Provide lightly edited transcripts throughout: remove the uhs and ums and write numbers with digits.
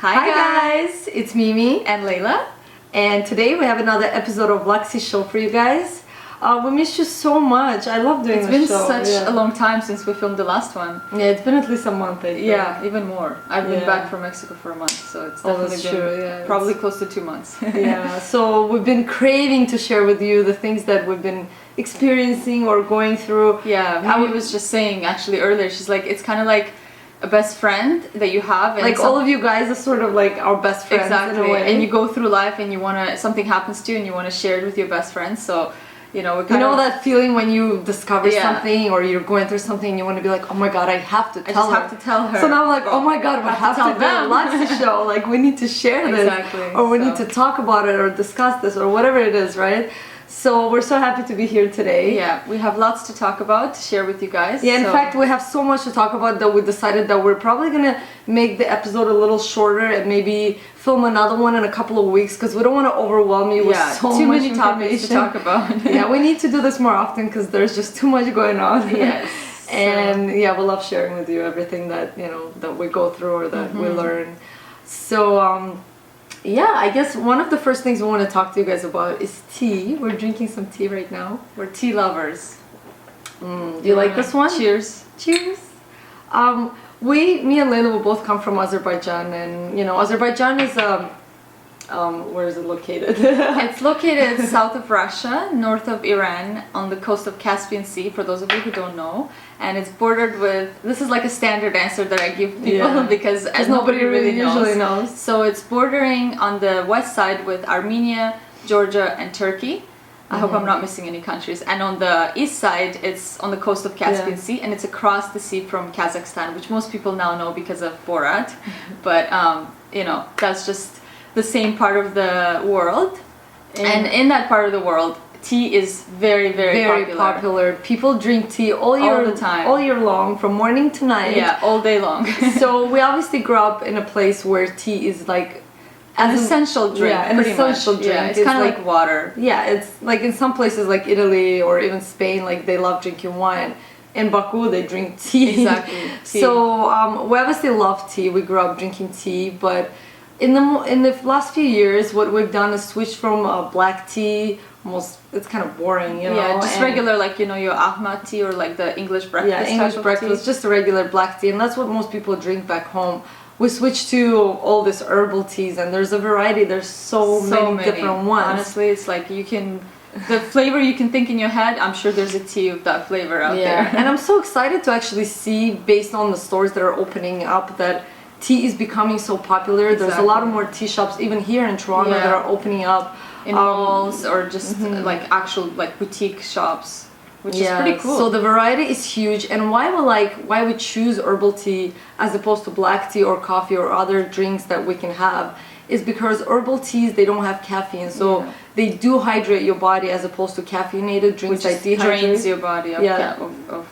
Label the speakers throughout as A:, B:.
A: Hi guys, it's Mimi
B: and Layla,
A: and today we have another episode of Luxy show for you guys. We missed you so much. I love doing this show.
B: It's been such a long time since we filmed the last one.
A: Yeah, it's been at least a month, I think.
B: Yeah, even more. I've been back from Mexico for a month, so it's definitely been probably close to 2 months.
A: Yeah, so we've been craving to share with you the things that we've been experiencing or going through.
B: Yeah, Mimi was just saying actually earlier, she's like, it's kind of like a best friend that you have, and
A: like all of you guys are sort of like our best friends.
B: Exactly.
A: In a way.
B: And you go through life and you want to, something happens to you and you want to share it with your best friends. So you know
A: that feeling when you discover something or you're going through something and you want to be like, oh my god, I have to tell her.
B: I have to tell her.
A: So now I'm like, oh my god, we have to do a Luxy show. Like we need to share this.
B: Exactly.
A: Or we need to talk about it or discuss this or whatever it is, right? So we're so happy to be here today.
B: Yeah, we have lots to talk about, to share with you guys.
A: Yeah, in fact, we have so much to talk about that we decided that we're probably going to make the episode a little shorter and maybe film another one in a couple of weeks because we don't want to overwhelm you with so
B: too
A: much
B: many topics to talk about.
A: Yeah, we need to do this more often because there's just too much going on.
B: Yes.
A: And yeah, we love sharing with you everything that, that we go through or that we learn. So, yeah, I guess one of the first things we want to talk to you guys about is tea. We're drinking some tea right now.
B: We're tea lovers.
A: Do you like this one?
B: Cheers.
A: Cheers. Me and Layla will both come from Azerbaijan, and Azerbaijan is where is it located?
B: It's located south of Russia, north of Iran, on the coast of Caspian Sea, for those of you who don't know. And it's bordered with, this is like a standard answer that I give people because nobody really
A: usually knows.
B: So it's bordering on the west side with Armenia, Georgia and Turkey. I hope I'm not missing any countries. And on the east side, it's on the coast of Caspian Sea, and it's across the sea from Kazakhstan, which most people now know because of Borat. But, that's just the same part of the world. And in that part of the world, tea is very, very
A: popular. People drink tea all year long, from morning to night.
B: Yeah, all day long.
A: So we obviously grew up in a place where tea is like
B: an essential drink.
A: Yeah, an essential drink.
B: Yeah, it's kind of like water.
A: Yeah, it's like in some places like Italy or even Spain, like they love drinking wine. In Baku, they drink tea.
B: Exactly. Tea.
A: So we obviously love tea. We grew up drinking tea, but in the last few years, what we've done is switch from black tea. It's kind of boring,
B: Yeah, just regular, like your Ahmad tea or like the English breakfast.
A: Yeah, English breakfast, just a regular black tea, and that's what most people drink back home. We switched to all this herbal teas, and there's a variety. There's so many different ones.
B: Honestly, it's like the flavor you can think in your head, I'm sure there's a tea of that flavor out there.
A: And I'm so excited to actually see, based on the stores that are opening up, that tea is becoming so popular. Exactly. There's a lot of more tea shops, even here in Toronto, that are opening up.
B: In malls or just like actual like boutique shops, which is pretty cool.
A: So the variety is huge, and why we choose herbal tea as opposed to black tea or coffee or other drinks that we can have is because herbal teas, they don't have caffeine, so they do hydrate your body as opposed to caffeinated drinks that
B: drains your body of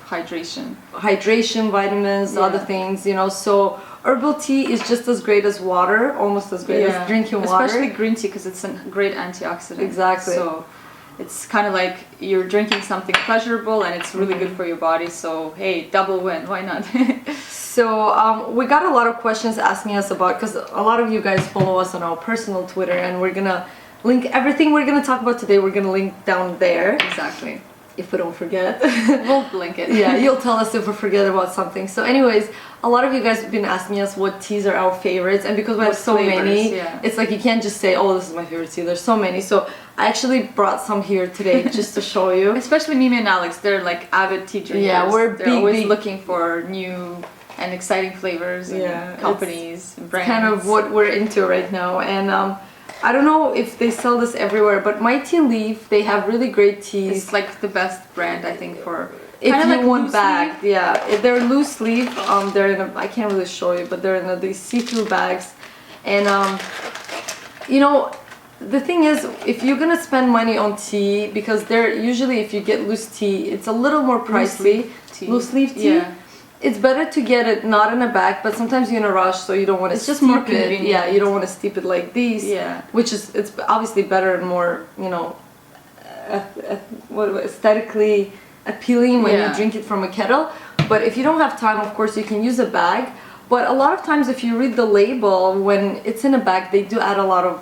B: hydration.
A: Hydration, vitamins, other things, so herbal tea is just as great as water, almost as great as drinking water.
B: Especially green tea because it's a great antioxidant.
A: Exactly.
B: So it's kind of like you're drinking something pleasurable and it's really good for your body. So hey, double win, why not?
A: So we got a lot of questions asking us about, because a lot of you guys follow us on our personal Twitter, and we're gonna link everything we're gonna talk about today. We're gonna link down there.
B: Exactly.
A: If we don't forget.
B: We'll link it.
A: Yeah, you'll tell us if we forget about something. So anyways, a lot of you guys have been asking us what teas are our favorites, and because we have so many, it's like you can't just say, oh, this is my favorite tea. There's so many. So I actually brought some here today just to show you.
B: Especially Mimi and Alex, they're like avid tea drinkers.
A: Yeah,
B: they're always looking for new and exciting flavors and companies and brands.
A: It's kind of what we're into right now. And I don't know if they sell this everywhere, but My Tea Leaf, they have really great teas.
B: It's like the best brand, I think, for
A: if you want bagged. Yeah, if they're loose leaf. They're in I can't really show you, but they're in these see-through bags. And the thing is, if you're gonna spend money on tea, because they're usually, if you get loose tea, it's a little more pricey. Loose leaf tea. Yeah. It's better to get it not in a bag, but sometimes you're in a rush, so you don't want to steep it. It's just more convenient. Yeah, you don't want to steep it like these. Yeah. Which is, it's obviously better and more, aesthetically appealing when you drink it from a kettle. But if you don't have time, of course, you can use a bag. But a lot of times if you read the label, when it's in a bag, they do add a lot of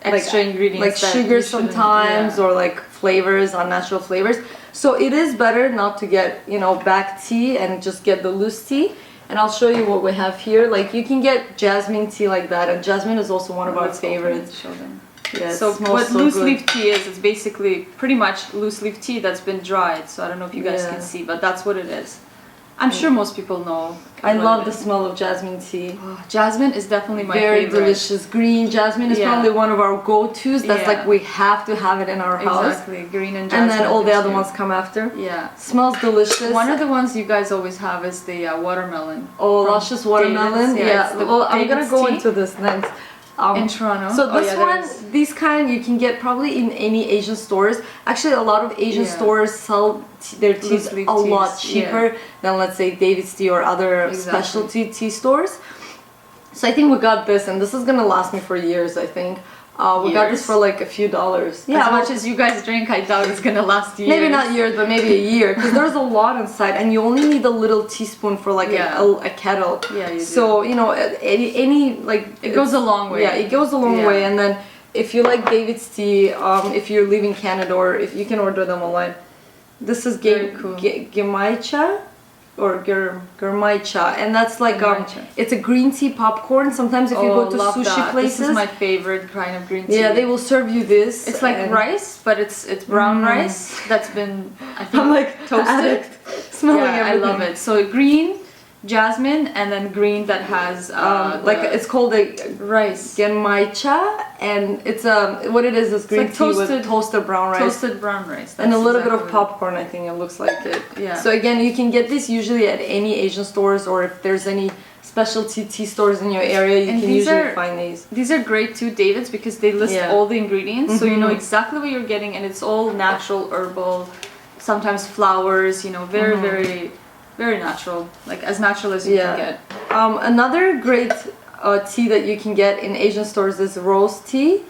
B: extra ingredients,
A: like sugar sometimes, or like flavors, unnatural flavors. So it is better not to get, you know, bag tea and just get the loose tea. And I'll show you what we have here. Like you can get jasmine tea like that, and jasmine is also one of our favorites.
B: Show them.
A: Yeah,
B: so what loose leaf tea is, it's basically pretty much loose leaf tea that's been dried. So I don't know if you guys can see, but that's what it is. I'm sure most people know.
A: I love the smell of jasmine tea.
B: Oh, jasmine is definitely my
A: favorite.
B: Very
A: delicious. Green jasmine is probably one of our go-tos. That's like we have to have it in our house.
B: Exactly, green and jasmine.
A: And then all the other ones come after.
B: Yeah.
A: Smells delicious.
B: One of the ones you guys always have is the watermelon.
A: Oh, luscious watermelon.
B: David's,
A: well, I'm gonna go into this next.
B: In Toronto.
A: So this one, these kind you can get probably in any Asian stores. Actually, a lot of Asian stores sell their teas a lot cheaper than, let's say, David's tea or other specialty tea stores. So I think we got this, and this is gonna last me for years, I think. We got this for like a few dollars.
B: Yeah, as much as you guys drink, I doubt it's gonna last years.
A: Maybe not years, but maybe a year, because there's a lot inside, and you only need a little teaspoon for like a kettle.
B: Yeah, you do.
A: So you know, any like
B: it goes a long way.
A: Yeah, it goes a long way. And then if you like David's tea, if you're leaving Canada, or if you can order them online, this is Gemaicha or Germaicha, and that's like it's a green tea popcorn. Sometimes if you go to sushi places,
B: this is my favorite kind of green tea.
A: Yeah, they will serve you this.
B: It's like rice, but it's brown rice that's been, I think,
A: I'm like
B: toasted.
A: Smelling everything.
B: I love it. So green, jasmine, and then green that has
A: like it's called a
B: rice
A: genmaicha, and it's what it is green tea with toasted brown rice.
B: Toasted brown rice.
A: And a little bit of popcorn, I think it looks like it.
B: Yeah.
A: So again, you can get this usually at any Asian stores, or if there's any specialty tea stores in your area, you can usually find these.
B: These are great too, David's, because they list all the ingredients, so you know exactly what you're getting, and it's all natural, herbal, sometimes flowers, you know, very natural, like as natural as you can get.
A: Another great tea that you can get in Asian stores is rose tea,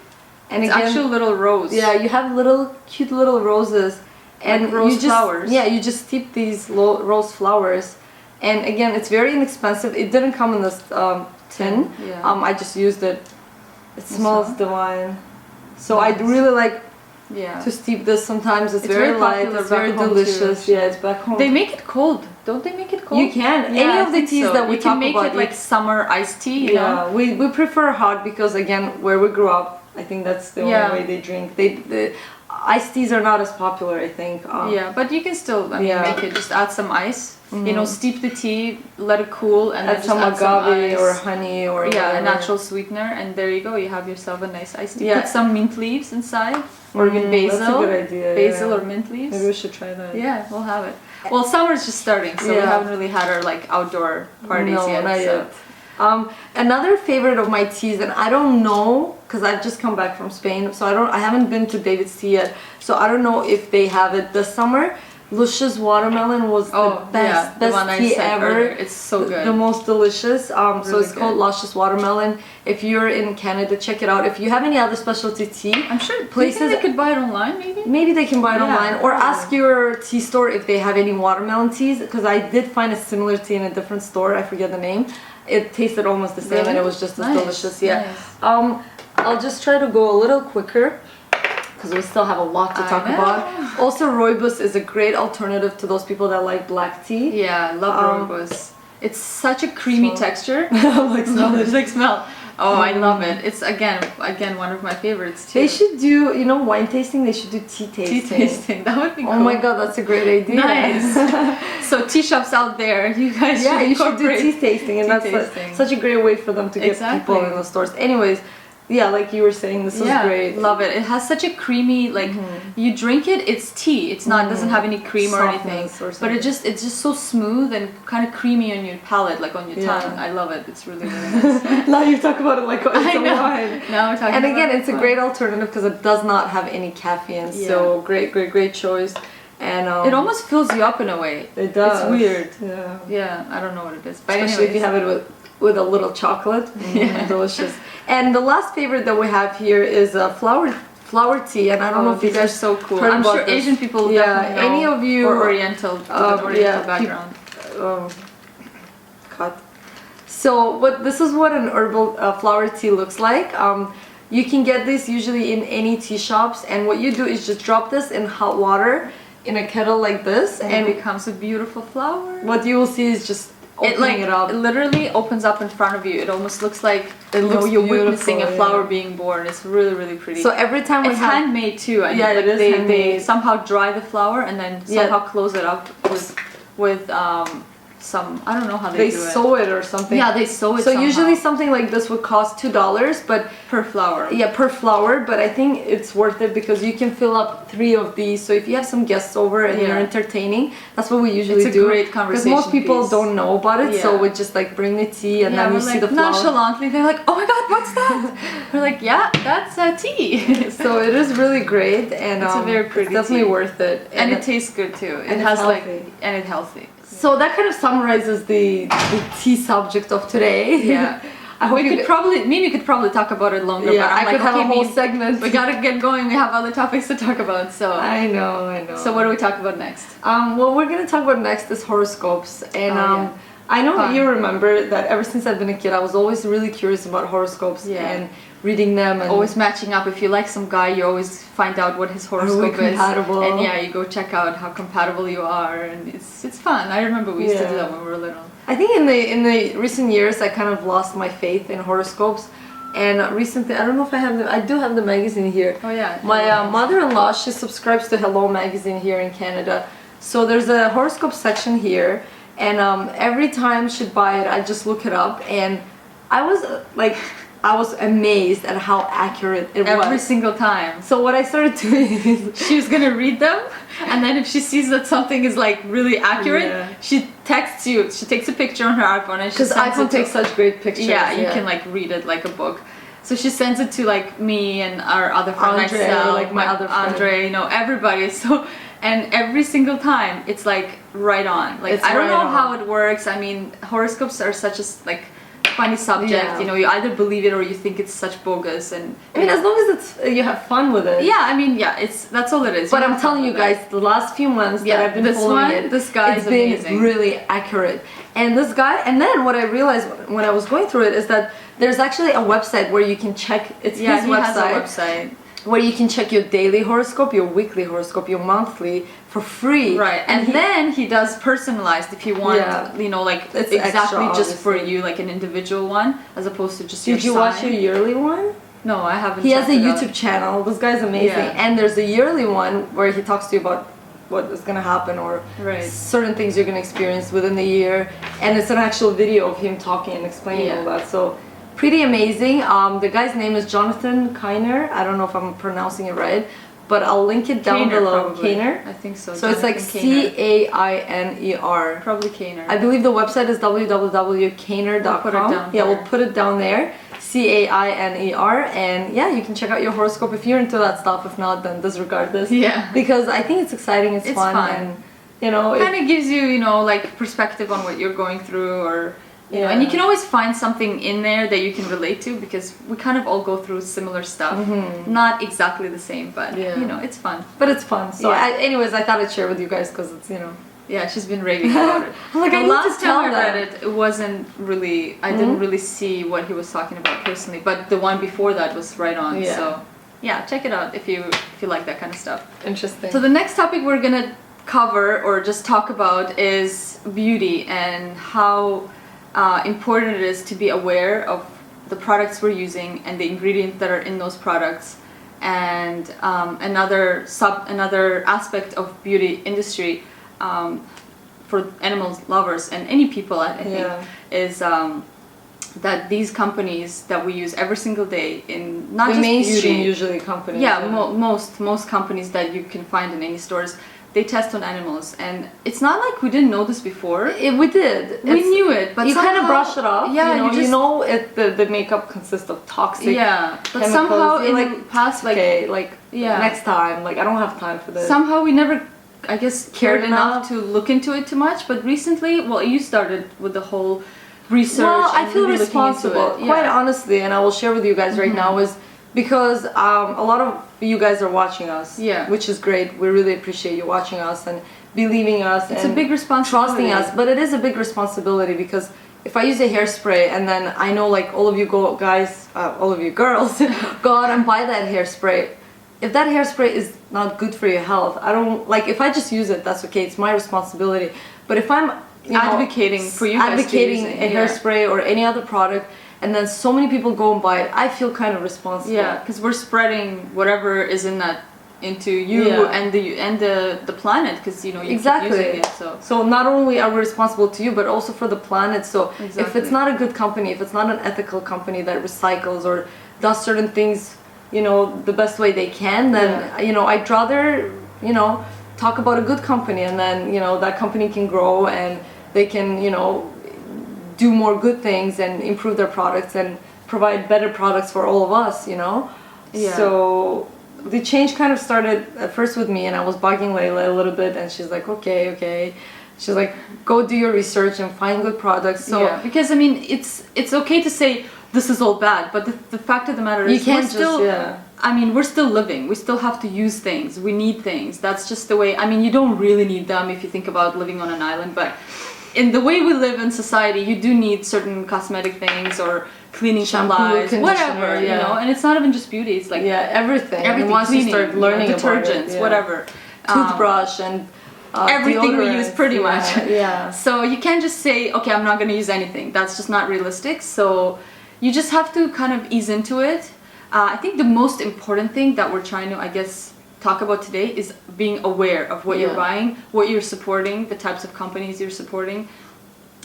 A: and
B: it's actually little rose.
A: Yeah, you have cute little roses, and
B: like rose flowers.
A: Yeah, you just steep these rose flowers, and again, it's very inexpensive. It didn't come in this tin.
B: Yeah.
A: I just used it. It smells divine. So I really like to steep this sometimes. It's very light, it's very delicious. Yeah, it's back home.
B: They make it cold. Don't they make it cold?
A: You can. Any of the teas that we talk about.
B: You can make it like summer iced tea, you know?
A: We prefer hot because, again, where we grew up, I think that's the only way they drink. The iced teas are not as popular, I think.
B: Yeah, but you can still make it. Just add some ice. You know, steep the tea, let it cool, and
A: add
B: then
A: some agave or honey or
B: a natural sweetener, and there you go. You have yourself a nice iced tea. Put some mint leaves inside, or even basil.
A: That's a good idea.
B: Basil or mint leaves.
A: Maybe we should try that.
B: Yeah, we'll have it. Well, summer's just starting, so we haven't really had our like outdoor parties yet.
A: Not yet. Another favorite of my teas, and I don't know because I've just come back from Spain, so I haven't been to David's Tea yet, so I don't know if they have it this summer. Lux's watermelon was the best tea ever.
B: Earlier. It's so good.
A: The most delicious.
B: Really
A: so it's called Lux's watermelon. If you're in Canada, check it out. If you have any other specialty tea,
B: I'm sure places they could buy it online.
A: Maybe they can buy it online, or ask your tea store if they have any watermelon teas. Because I did find a similar tea in a different store. I forget the name. It tasted almost the same, and it was just as delicious. Yeah.
B: Nice.
A: I'll just try to go a little quicker, because we still have a lot to talk about. Also, rooibos is a great alternative to those people that like black tea.
B: Yeah, I love rooibos. It's such a creamy texture.
A: Like
B: smell. Oh, I love it. It's again one of my favorites too.
A: They should do, you know, wine tasting. They should do tea tasting.
B: Tea tasting. That would be cool.
A: Oh my god, that's a great idea.
B: Nice. So tea shops out there, you guys should
A: you should do tea tasting, and that's such a great way for them to get people in the stores. Anyways. Yeah, like you were saying, this is great.
B: Love it. It has such a creamy, like you drink it, it's tea. It's not, it doesn't have any cream or anything. But it's just so smooth and kind of creamy on your palate, like on your tongue. I love it. It's really, really nice.
A: Now you talk about it like it's a wine.
B: Now we're talking.
A: And again, it's a great alternative because it does not have any caffeine. So great choice. And
B: it almost fills you up in a way.
A: It does.
B: It's weird.
A: Yeah.
B: Yeah, I don't know what it is. But
A: especially if you have it with a little chocolate. Delicious. And the last favorite that we have here is flower tea, and I don't know if you guys
B: are so cool.
A: I'm
B: sure Asian people definitely know,
A: any of you
B: or Oriental background.
A: So this is what an herbal flower tea looks like. You can get this usually in any tea shops, and what you do is just drop this in hot water in a kettle like this,
B: and it becomes a beautiful flower.
A: What you will see is just opening it up.
B: It literally opens up in front of you. It almost looks like you're witnessing a flower being born. It's really, really pretty.
A: So every time
B: it's handmade too. I mean,
A: it is handmade.
B: They somehow dry the flower and then somehow close it up with some, I don't know how they do it. They
A: sew it or something.
B: Yeah, they sew it.
A: So usually something like this would cost $2, but
B: per flower.
A: Yeah, per flower. But I think it's worth it because you can fill up 3 of these. So if you have some guests over and you're entertaining, that's what we usually do.
B: It's a great conversation.
A: Because most people don't know about it, so we just like bring the tea and then you see the flower.
B: Nonchalantly, they're like, "Oh my God, what's that?" We're like, "Yeah, that's tea."
A: So it is really great, and
B: it's a very pretty.
A: It's definitely worth it,
B: and it tastes good too. It has and it's healthy.
A: So that kind of summarizes the tea subject of today.
B: Yeah. We could probably talk about it longer.
A: Yeah,
B: but
A: I could have a whole segment.
B: We gotta get going. We have other topics to talk about. So
A: I know.
B: So what do we talk about next?
A: What we're gonna talk about next is horoscopes, and I know you remember that ever since I've been a kid, I was always really curious about horoscopes and reading them, and
B: always matching up. If you like some guy, you always find out what his horoscope is, and you go check out how compatible you are, and it's fun. I remember we used to do that when we were little.
A: I think in the recent years, I kind of lost my faith in horoscopes, and recently, I don't know if I do have the magazine here.
B: Oh yeah.
A: My mother-in-law, she subscribes to Hello magazine here in Canada, so there's a horoscope section here, and every time she'd buy it, I just look it up, and I was amazed at how accurate it was.
B: Every single time.
A: So what I started doing is
B: she was gonna read them, and then if she sees that something is like really accurate, she texts you. She takes a picture on her iPhone, and because
A: iPhone takes such great pictures.
B: Yeah, you can like read it like a book. So she sends it to like me and our other friend, myself,
A: like my other friend,
B: Andre, everybody. So. And every single time, it's like right on. Like I don't know how it works. I mean, horoscopes are such a funny subject. You either believe it or you think it's such bogus. And
A: I mean, as long as you have fun with it.
B: Yeah, I mean, that's all it is.
A: But I'm telling you guys, the last few months that I've been following it,
B: this guy is amazing.
A: It's been really accurate. And this guy, and then what I realized when I was going through it is that there's actually a website where you can check. It's his website.
B: He has a website
A: where you can check your daily horoscope, your weekly horoscope, your monthly for free.
B: Right, and then he does personalized if you want, it's exactly just for you, like an individual one, as opposed to just.
A: Did you watch your yearly one?
B: No, I haven't.
A: He has a YouTube channel. This guy's amazing, and there's a yearly one where he talks to you about what is going to happen or certain things you're going to experience within the year, and it's an actual video of him talking and explaining all that. So. Pretty amazing. The guy's name is Jonathan Kainer. I don't know if I'm pronouncing it right, but I'll link it down below. Kainer?
B: I think so.
A: So it's like Cainer.
B: Probably Kainer.
A: I believe the website is www.kainer.com. We'll put it down there. Cainer, and you can check out your horoscope if you're into that stuff. If not, then disregard this.
B: Yeah.
A: Because I think it's exciting. It's fun. And
B: it kind of gives you, like perspective on what you're going through, or. And you can always find something in there that you can relate to because we kind of all go through similar stuff. Not exactly the same, but it's fun.
A: But it's fun. So anyways, I thought I'd share with you guys because it's,
B: Yeah, she's been raving about it.
A: The last time I read
B: it wasn't really, I didn't really see what he was talking about personally, but the one before that was right on. So check it out if you like that kind of stuff.
A: Interesting.
B: So the next topic we're going to cover or just talk about is beauty and how important it is to be aware of the products we're using and the ingredients that are in those products. And another aspect of beauty industry for animal lovers and any people, I think, is that these companies that we use every single day in not
A: the
B: just
A: mainstream
B: beauty,
A: usually companies.
B: Most companies that you can find in any stores. They test on animals, and it's not like we didn't know this before.
A: We did.
B: We knew it, but
A: you kind of brush it off.
B: Yeah,
A: the makeup consists of toxic.
B: Yeah, but
A: chemicals.
B: somehow in the past,
A: next time, I don't have time for this.
B: Somehow we never, I guess, cared enough to look into it too much. But recently, you started with the whole research.
A: Well, I feel
B: really
A: responsible, quite honestly, and I will share with you guys right now is. Because a lot of you guys are watching us, which is great. We really appreciate you watching us and believing us.
B: It's a big responsibility.
A: Trusting us, but it is a big responsibility because if I use a hairspray and then I know like all of you guys, all of you girls go out and buy that hairspray. If that hairspray is not good for your health, I don't like, if I just use it, that's okay, it's my responsibility. But if I'm
B: advocating for you guys
A: advocating a hairspray or any other product, and then so many people go and buy it, I feel kind of responsible.
B: Yeah, because we're spreading whatever is in that into you and the planet, because you keep using it.
A: So not only are we responsible to you, but also for the planet. So if it's not a good company, if it's not an ethical company that recycles or does certain things, the best way they can, then I'd rather talk about a good company, and then that company can grow and they can do more good things and improve their products and provide better products for all of us. So the change kind of started at first with me, and I was bugging Layla a little bit, and she's like, okay. She's like, go do your research and find good products. So
B: because I mean, it's okay to say this is all bad, but the fact of the matter is, we're still living. We still have to use things. We need things. That's just the way. I mean, you don't really need them if you think about living on an island, but in the way we live in society, you do need certain cosmetic things or cleaning supplies, whatever, and it's not even just beauty, it's like
A: everything. Once
B: cleaning,
A: you start learning
B: detergents, whatever,
A: toothbrush and
B: everything we use pretty much.
A: So
B: you can't just say, okay, I'm not going to use anything. That's just not realistic. So you just have to kind of ease into it. I think the most important thing that we're trying to, I guess, talk about today is being aware of what you're buying, what you're supporting, the types of companies you're supporting,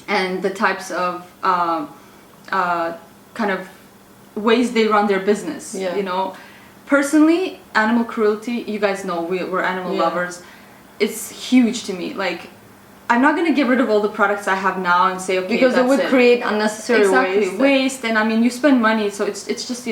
B: and the types of kind of ways they run their business. Personally, animal cruelty, you guys know we're animal lovers. It's huge to me. Like, I'm not going to get rid of all the products I have now and say, okay,
A: because it would create unnecessary
B: waste. And I mean, you spend money, so it's just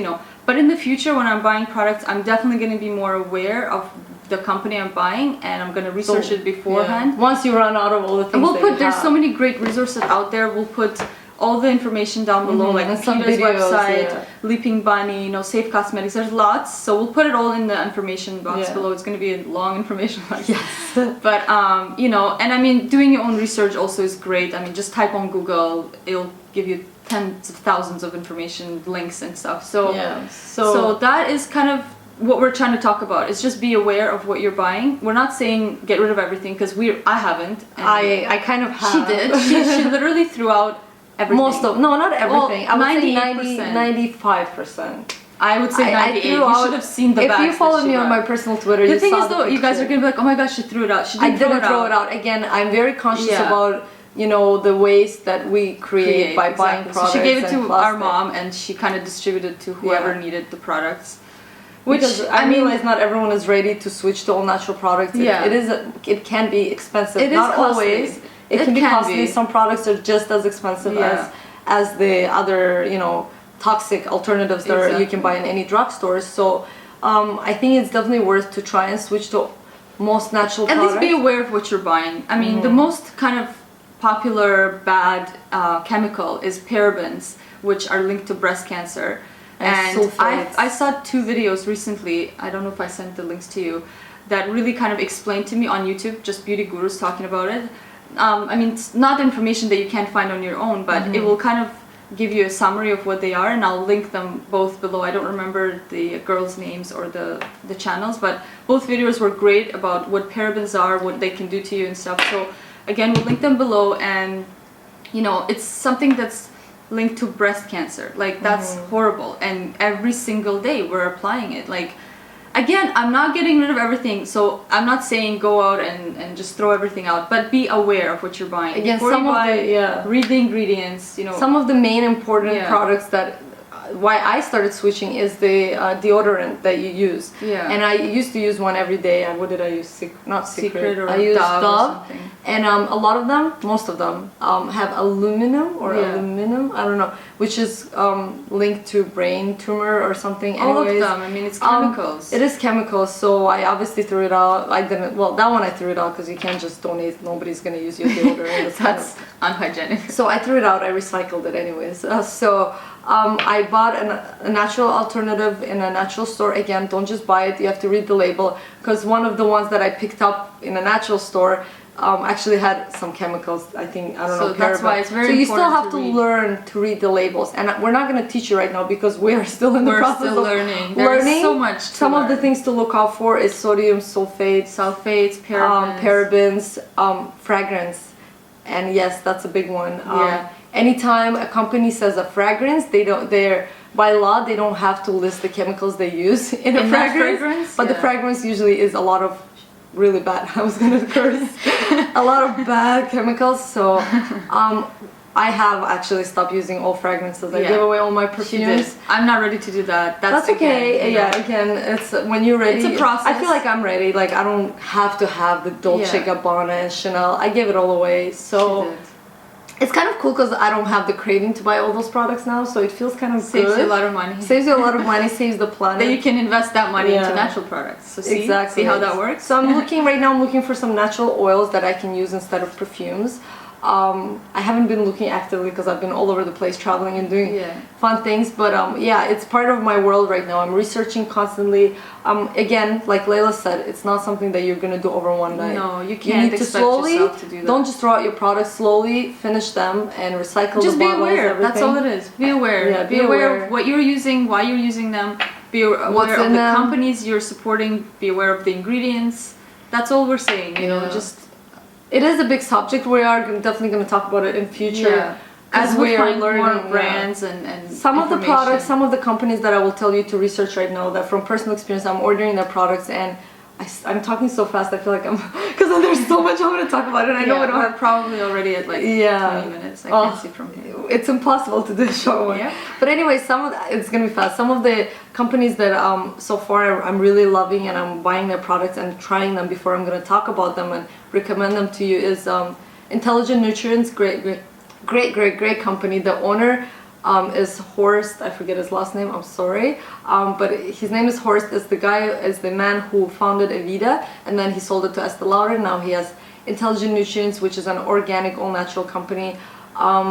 B: but in the future, when I'm buying products, I'm definitely going to be more aware of the company I'm buying, and I'm going to research it beforehand.
A: Once you run out of all the things,
B: and there's so many great resources out there. We'll put all the information down below, like Peter's website, Leaping Bunny, Safe Cosmetics. There's lots, so we'll put it all in the information box below. It's going to be a long information box. But and I mean, doing your own research also is great. I mean, just type on Google, it'll give you tens of thousands of information, links and stuff. So that is kind of what we're trying to talk about. Is just be aware of what you're buying. We're not saying get rid of everything, because I haven't.
A: I kind of have.
B: She did. She literally threw out everything.
A: Not everything.
B: Well,
A: I would say 95%.
B: I would say 98. You should have seen the bags.
A: If you follow me on my personal Twitter,
B: the thing is, though, you guys are gonna be like, oh my gosh, she threw it out. She didn't throw it out.
A: Again, I'm very conscious about the waste that we create by buying products.
B: So she gave it to our mom, and she kind of distributed to whoever needed the products.
A: Because I realize not everyone is ready to switch to all natural products. It can be expensive.
B: It is
A: not
B: costly.
A: Always. It can be costly. Some products are just as expensive as the other, toxic alternatives that you can buy in any drugstores. So I think it's definitely worth to try and switch to most natural products.
B: At least be aware of what you're buying. I mean, the most kind of popular bad chemical is parabens, which are linked to breast cancer. And I saw 2 videos recently, I don't know if I sent the links to you, that really kind of explained to me on YouTube, just beauty gurus talking about it. I mean, it's not information that you can't find on your own, but it will kind of give you a summary of what they are, and I'll link them both below. I don't remember the girls' names or the channels, but both videos were great about what parabens are, what they can do to you and stuff. So again, we'll link them below, and it's something that's linked to breast cancer. Like, that's horrible, and every single day we're applying it. Like, again, I'm not getting rid of everything, so I'm not saying go out and just throw everything out, but be aware of what you're buying.
A: Again,
B: read the ingredients,
A: Some of the main important products that why I started switching is the deodorant that you use. And I used to use one every day. What did I use? Not Secret.
B: Or
A: I used
B: Dove.
A: And a lot of them, most of them, have aluminum, I don't know, which is linked to brain tumor or something.
B: All of them. I mean, it's chemicals.
A: It is chemicals, so I obviously threw it out. I didn't. Well, that one I threw it out because you can't just donate. Nobody's gonna use your deodorant.
B: That's unhygienic.
A: So I threw it out. I recycled it anyways. I bought a natural alternative in a natural store. Again, don't just buy it. You have to read the label, because one of the ones that I picked up in a natural store, actually had some chemicals. I think, I don't know.
B: So that's why it's very
A: important. So you still have to
B: read.
A: learn to read the labels, and we're not going to teach you right now because we are still in the process
B: still
A: of
B: learning. There's so much.
A: Some of the things to look out for is sodium sulfate, parabens, fragrance, and yes, that's a big one. Anytime a company says a fragrance, they're by law they don't have to list the chemicals they use in a fragrance, but the fragrance usually is a lot of really bad, I was gonna curse, a lot of bad chemicals. So I have actually stopped using all fragrances. I give away all my perfumes.
B: I'm not ready to do that. That's
A: okay. Again, it's when you're ready.
B: It's a process.
A: I feel like I'm ready. Like I don't have to have the Dolce Gabbana and Chanel. I give it all away. So it's kind of cool because I don't have the craving to buy all those products now. So it feels kind of
B: saves you a lot of money.
A: Saves you a lot of money. Saves the planet.
B: Then you can invest that money into natural products. So see how that works.
A: So I'm looking right now. I'm looking for some natural oils that I can use instead of perfumes. I haven't been looking actively because I've been all over the place traveling and doing fun things, but it's part of my world right now. I'm researching constantly. Again, like Layla said, it's not something that you're gonna do over one night.
B: No, you can't.
A: You need to slowly
B: yourself to do that.
A: Don't just throw out your products. Slowly finish them and recycle
B: just
A: the
B: be
A: bottles.
B: aware.
A: Everything.
B: That's all it is. Be aware. Be aware of what you're using, why you're using them. Be aware of the companies you're supporting. Be aware of the ingredients. That's all we're saying. You know, just.
A: It is a big subject. We are definitely going to talk about it in future.
B: As we are learning more brands and
A: some of the products, some of the companies that I will tell you to research right now, that from personal experience I'm ordering their products, and I'm talking so fast I feel like I'm because there's so much I want to talk about, and I know we don't have
B: probably already at like 20 minutes. I can't see from here.
A: It's impossible to do a short one. But anyway, it's gonna be fast. Some of the companies that so far I'm really loving and I'm buying their products and trying them before I'm gonna talk about them and recommend them to you is Intelligent Nutrients. Great company. The owner is Horst. I forget his last name. I'm sorry, but his name is Horst. Is the man who founded Evita, and then he sold it to Estee Lauder. Now he has Intelligent Nutrients, which is an organic, all natural company.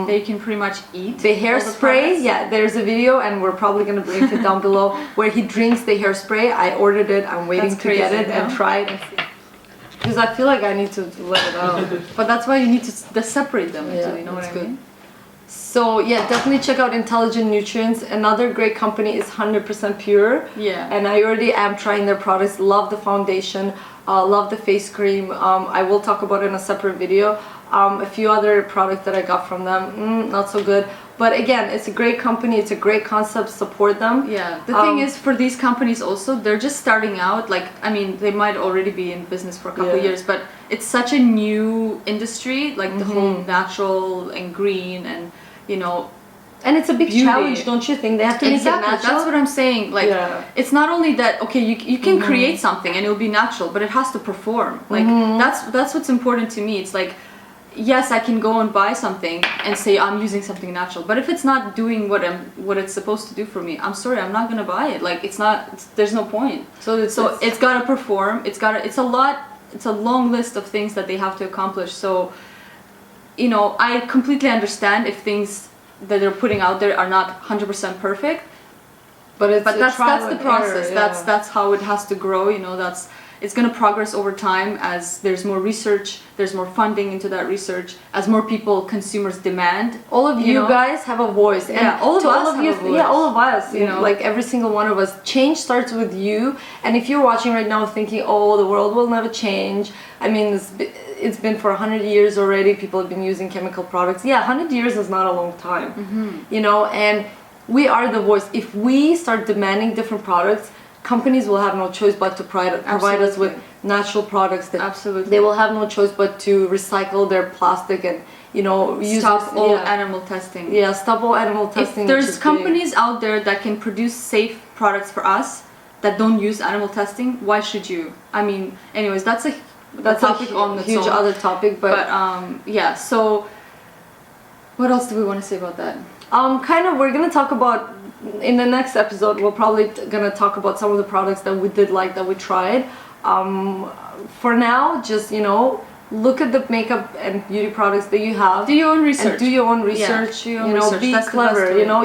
B: They can pretty much eat
A: the hairspray. There's a video, and we're probably gonna link it down below where he drinks the hairspray. I ordered it. I'm waiting to get it and try it. Because I feel like I need to let it out.
B: But that's why you need to separate them. You know what I mean?
A: So definitely check out Intelligent Nutrients. Another great company is 100% Pure. And I already am trying their products. Love the foundation. Love the face cream. I will talk about it in a separate video. A few other products that I got from them, not so good. But again, it's a great company. It's a great concept. Support them.
B: The thing is, for these companies also, they're just starting out. Like, I mean, they might already be in business for a couple of years, but it's such a new industry. Like the whole natural and green and
A: and it's a big challenge, don't you think? They have to make it natural.
B: That's what I'm saying. Like, it's not only that. Okay, you can create something and it'll be natural, but it has to perform. Like that's what's important to me. It's like, yes, I can go and buy something and say I'm using something natural, but if it's not doing what it's supposed to do for me, I'm sorry, I'm not gonna buy it. Like there's no point. So it's gotta perform. It's a long list of things that they have to accomplish. So I completely understand if things that they're putting out there are not 100% perfect, but that's the process. That's how it has to grow. It's going to progress over time as there's more research, there's more funding into that research, as more people, consumers demand.
A: All of you guys have a voice. And
B: all of us have a voice.
A: All of us. Like every single one of us. Change starts with you. And if you're watching right now thinking, oh, the world will never change. I mean, it's been for 100 years already. People have been using chemical products. 100 years is not a long time. And we are the voice. If we start demanding different products, companies will have no choice but to provide us with natural products. They will have no choice but to recycle their plastic and
B: stop all animal testing.
A: Stop all animal testing.
B: If there's companies out there that can produce safe products for us that don't use animal testing, why should you? I mean, anyways, that's a topic on its
A: huge
B: own.
A: Other topic, but
B: so what else do we want to say about that?
A: We're gonna talk about. In the next episode, we're probably gonna talk about some of the products that we did like, that we tried. For now, just look at the makeup and beauty products that you have.
B: Do your own research.
A: And do your own research.
B: Yeah, do your own research.
A: Be
B: That's
A: clever. You know,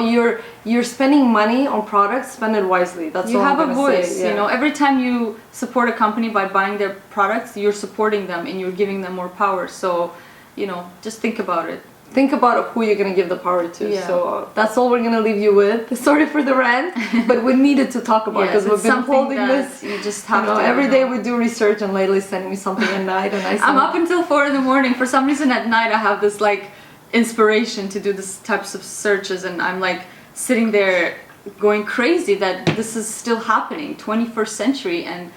A: you're spending money on products. Spend it wisely. That's all I'm gonna say.
B: You have a voice. You know, every time you support a company by buying their products, you're supporting them and you're giving them more power. So, you know, just think about it.
A: Think about who you're going to give the power to.
B: Yeah.
A: So that's all we're going to leave you with. Sorry for the rant, but we needed to talk about it because we've been holding this.
B: You just have to.
A: Every day we do research, and lately sending me something at night, and
B: I'm up until 4 in the morning. For some reason at night I have this like inspiration to do this types of searches, and I'm like sitting there going crazy that this is still happening, 21st century, and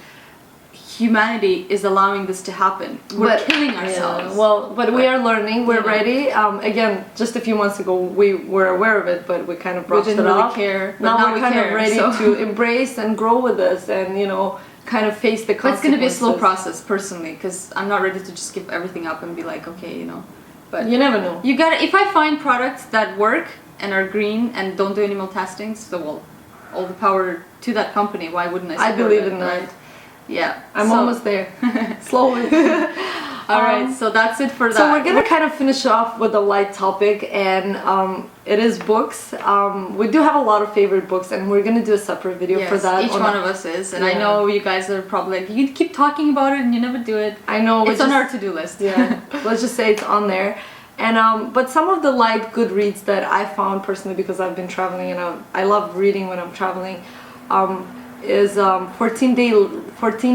B: humanity is allowing this to happen. We're killing ourselves.
A: Yeah. Well, but we are learning. We're ready. Again, just a few months ago, we were aware of it, but we kind of brushed it off.
B: We didn't really care.
A: Now we're kind of ready to embrace and grow with this, and you know, kind of face the consequences.
B: But it's going to be a slow process, personally, because I'm not ready to just give everything up and be like, okay, you know. But
A: you never know.
B: You gotta. If I find products that work and are green and don't do animal testing, so well, all the power to that company. Why wouldn't I?
A: I believe in that.
B: Right? Yeah,
A: I'm almost there. Slowly.
B: All right, so that's it for that.
A: So we're gonna kind of finish off with a light topic, and it is books. We do have a lot of favorite books, and we're gonna do a separate video for that.
B: Each one of us is, and I know you guys are probably like, you keep talking about it and you never do it.
A: I know.
B: It's on our to-do list.
A: Yeah, let's just say it's on there. And but some of the light good reads that I found personally, because I've been traveling and I love reading when I'm traveling, is 14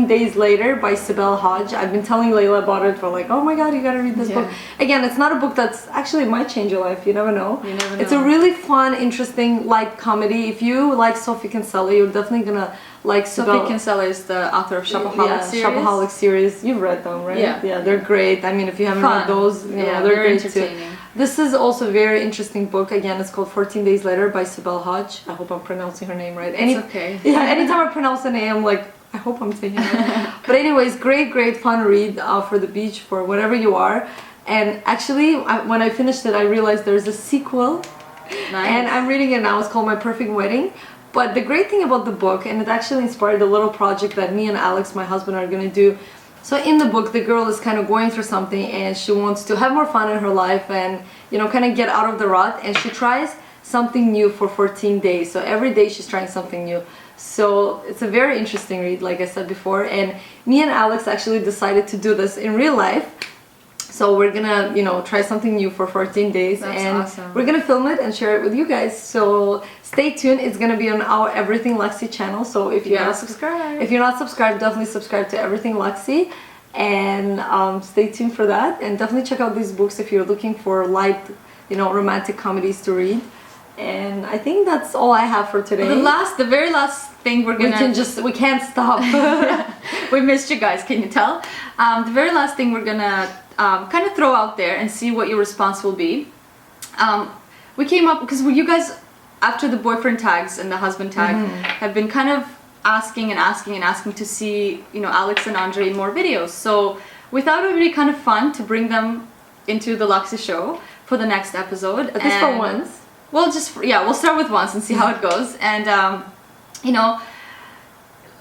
A: Days Later by Sibel Hodge. I've been telling Layla about it for like, oh my god, you gotta read this book. Again, it's not a book that's actually might change your life. You never know.
B: You never know.
A: It's a really fun, interesting, light comedy. If you like Sophie Kinsella, you're definitely gonna like Sibel.
B: Sophie Kinsella is the author of Shopaholic series.
A: Shopaholic series. You've read them, right? Yeah, they're great. I mean, if you haven't read those, you know, they're great too. This is also a very interesting book. Again, it's called 14 Days Later by Sibel Hodge. I hope I'm pronouncing her name right.
B: It's okay.
A: Yeah, anytime I pronounce a name, I'm like, I hope I'm saying it right. But anyways, great fun read for the beach, for whatever you are. And actually, when I finished it, I realized there's a sequel.
B: Nice.
A: And I'm reading it now. It's called My Perfect Wedding. But the great thing about the book, and it actually inspired a little project that me and Alex, my husband, are going to do. So in the book, the girl is kind of going through something, and she wants to have more fun in her life and, you know, kind of get out of the rut. And she tries something new for 14 days. So every day she's trying something new. So it's a very interesting read, like I said before. And me and Alex actually decided to do this in real life. So we're gonna, you know, try something new for 14 days.
B: That's
A: and
B: awesome.
A: We're gonna film it and share it with you guys. So stay tuned. It's gonna be on our Everything Luxy channel. So if you're not subscribed, definitely subscribe to Everything Luxy. And stay tuned for that. And definitely check out these books if you're looking for light, you know, romantic comedies to read. And I think that's all I have for today.
B: The very last thing we're gonna...
A: We can't stop.
B: We missed you guys, can you tell? The very last thing we're gonna kind of throw out there and see what your response will be. We came up, because you guys, after the boyfriend tags and the husband tag, have been kind of asking to see, you know, Alex and Andre in more videos. So we thought it would be kind of fun to bring them into the Luxy show for the next episode.
A: At least for once.
B: Well, we'll start with once and see how it goes. And you know,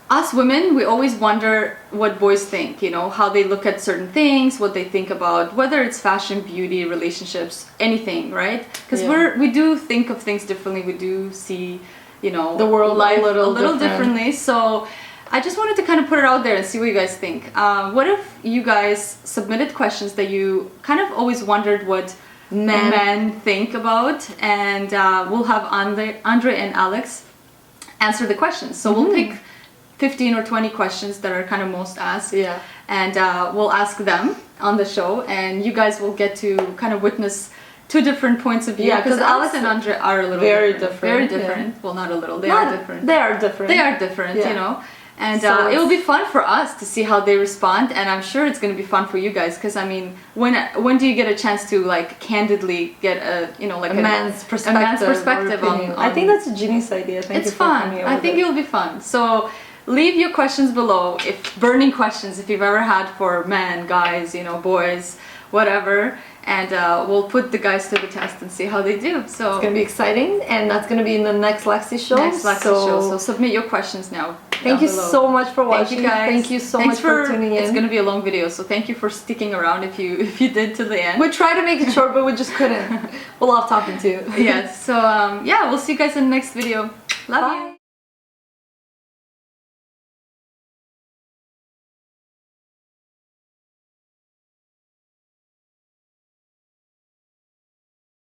B: us women, we always wonder what boys think, you know, how they look at certain things, what they think about, whether it's fashion, beauty, relationships, anything, right? Because we do think of things differently. We do see, you know,
A: the world
B: life
A: a little
B: differently. So I just wanted to kind of put it out there and see what you guys think. What if you guys submitted questions that you kind of always wondered what men think about, and we'll have Andre and Alex answer the questions. So we'll pick 15 or 20 questions that are kind of most asked, and we'll ask them on the show, and you guys will get to kind of witness two different points of view. Yeah, because Alex and Andre are a little very different. Yeah. Well, not a little. They are different.
A: They are different.
B: You know. And so it will be fun for us to see how they respond, and I'm sure it's going to be fun for you guys, because I mean, when do you get a chance to like candidly get a, you know, like
A: a man's perspective
B: on
A: I think that's a genius idea.
B: It's fun. I think it'll be fun. So leave your questions below, if burning questions, if you've ever had for men, guys, you know, boys, whatever, and we'll put the guys to the test and see how they do. So
A: it's gonna be exciting, and that's gonna be in the next Luxy show.
B: So submit your questions now.
A: Thank you so much for watching.
B: Thank you guys.
A: Thank you so much for tuning in.
B: It's gonna be a long video, so thank you for sticking around if you did to the end.
A: We tried to make it short, but we just couldn't. We'll love talking to you.
B: Yes. So yeah, we'll see you guys in the next video. Love you.